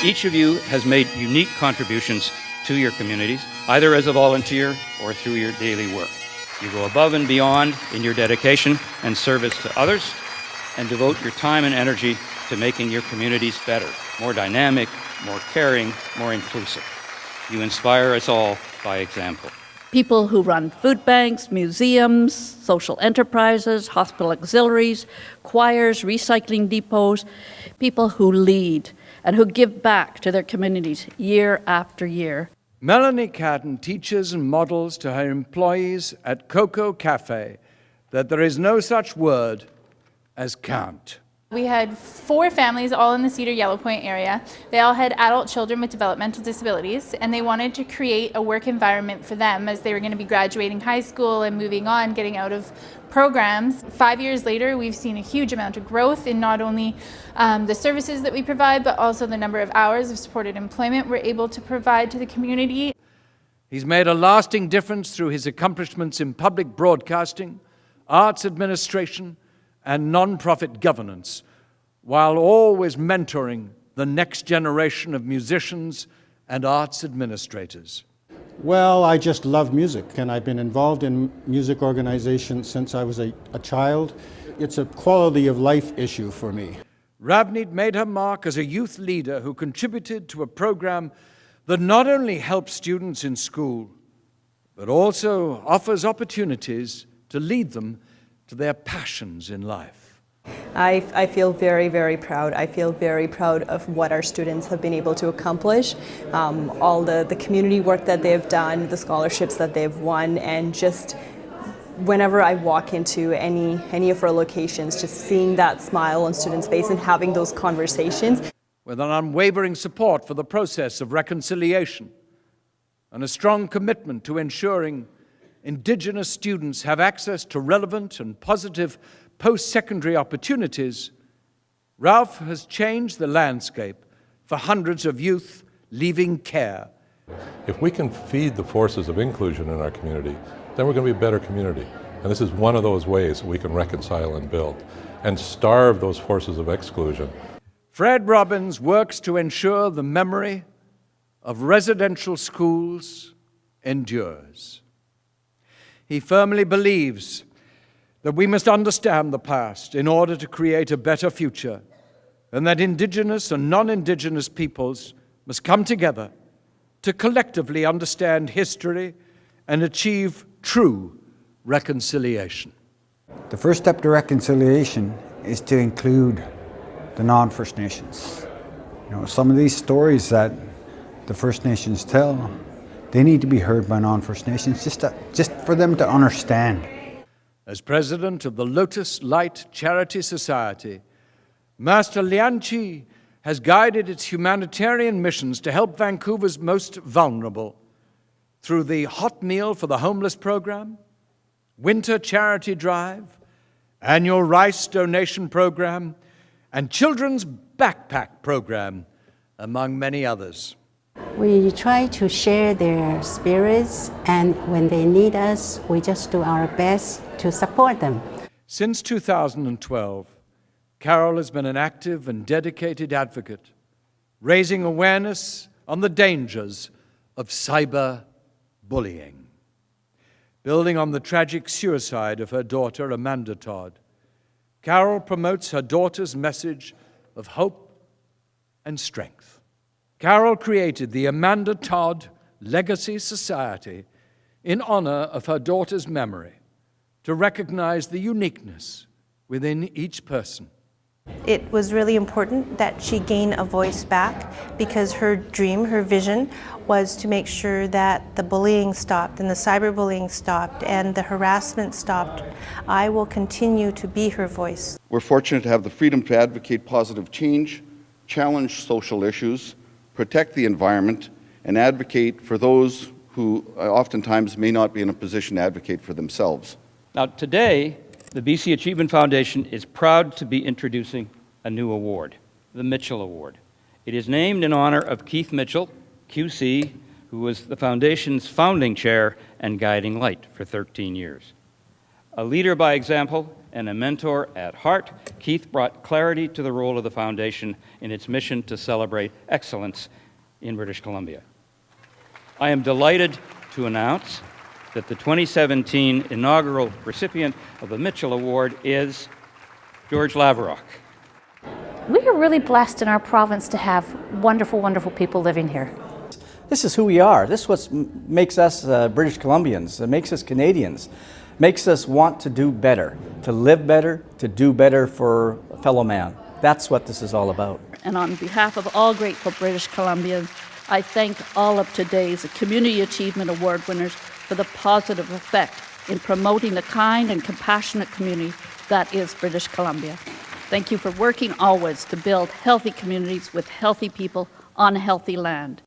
Each of you has made unique contributions to your communities, either as a volunteer or through your daily work. You go above and beyond in your dedication and service to others, and devote your time and energy to making your communities better, more dynamic, more caring, more inclusive. You inspire us all by example. People who run food banks, museums, social enterprises, hospital auxiliaries, choirs, recycling depots, people who lead and who give back to their communities year after year. Melanie Cadden teaches and models to her employees at Coco Cafe that there is no such word as can't. We had 4 families all in the Cedar Yellow Point area. They all had adult children with developmental disabilities, and they wanted to create a work environment for them as they were going to be graduating high school and moving on, getting out of programs. 5 years later, we've seen a huge amount of growth in not only the services that we provide, but also the number of hours of supported employment we're able to provide to the community. He's made a lasting difference through his accomplishments in public broadcasting, arts administration, and non-profit governance, while always mentoring the next generation of musicians and arts administrators. Well, I just love music, and I've been involved in music organizations since I was a child. It's a quality of life issue for me. Ravneet made her mark as a youth leader who contributed to a program that not only helps students in school, but also offers opportunities to lead them to their passions in life. I feel very, very proud. I feel very proud of what our students have been able to accomplish, all the community work that they've done, the scholarships that they've won, and just whenever I walk into any of our locations, just seeing that smile on students' face and having those conversations. With an unwavering support for the process of reconciliation and a strong commitment to ensuring Indigenous students have access to relevant and positive post-secondary opportunities, Ralph has changed the landscape for hundreds of youth leaving care. If we can feed the forces of inclusion in our community, then we're going to be a better community. And this is one of those ways we can reconcile and build and starve those forces of exclusion. Fred Robbins works to ensure the memory of residential schools endures. He firmly believes that we must understand the past in order to create a better future, and that Indigenous and non-Indigenous peoples must come together to collectively understand history and achieve true reconciliation. The first step to reconciliation is to include the non-First Nations. Some of these stories that the First Nations tell, they need to be heard by non-First Nations just for them to understand. As president of the Lotus Light Charity Society, Master Lianchi has guided its humanitarian missions to help Vancouver's most vulnerable through the Hot Meal for the Homeless program, Winter Charity Drive, Annual Rice Donation Program, and Children's Backpack Program, among many others. We try to share their spirits, and when they need us, we just do our best to support them. Since 2012, Carol has been an active and dedicated advocate, raising awareness on the dangers of cyberbullying. Building on the tragic suicide of her daughter, Amanda Todd, Carol promotes her daughter's message of hope and strength. Carol created the Amanda Todd Legacy Society in honor of her daughter's memory to recognize the uniqueness within each person. It was really important that she gain a voice back because her dream, her vision, was to make sure that the bullying stopped and the cyberbullying stopped and the harassment stopped. I will continue to be her voice. We're fortunate to have the freedom to advocate positive change, challenge social issues, protect the environment, and advocate for those who oftentimes may not be in a position to advocate for themselves. Now, today, the BC Achievement Foundation is proud to be introducing a new award, the Mitchell Award. It is named in honor of Keith Mitchell, QC, who was the Foundation's founding chair and guiding light for 13 years. A leader by example and a mentor at heart, Keith brought clarity to the role of the Foundation in its mission to celebrate excellence in British Columbia. I am delighted to announce that the 2017 inaugural recipient of the Mitchell Award is George Laverock. We are really blessed in our province to have wonderful, wonderful people living here. This is who we are. This is what makes us British Columbians. It makes us Canadians. Makes us want to do better, to live better, to do better for a fellow man. That's what this is all about. And on behalf of all grateful British Columbians, I thank all of today's Community Achievement Award winners for the positive effect in promoting the kind and compassionate community that is British Columbia. Thank you for working always to build healthy communities with healthy people on healthy land.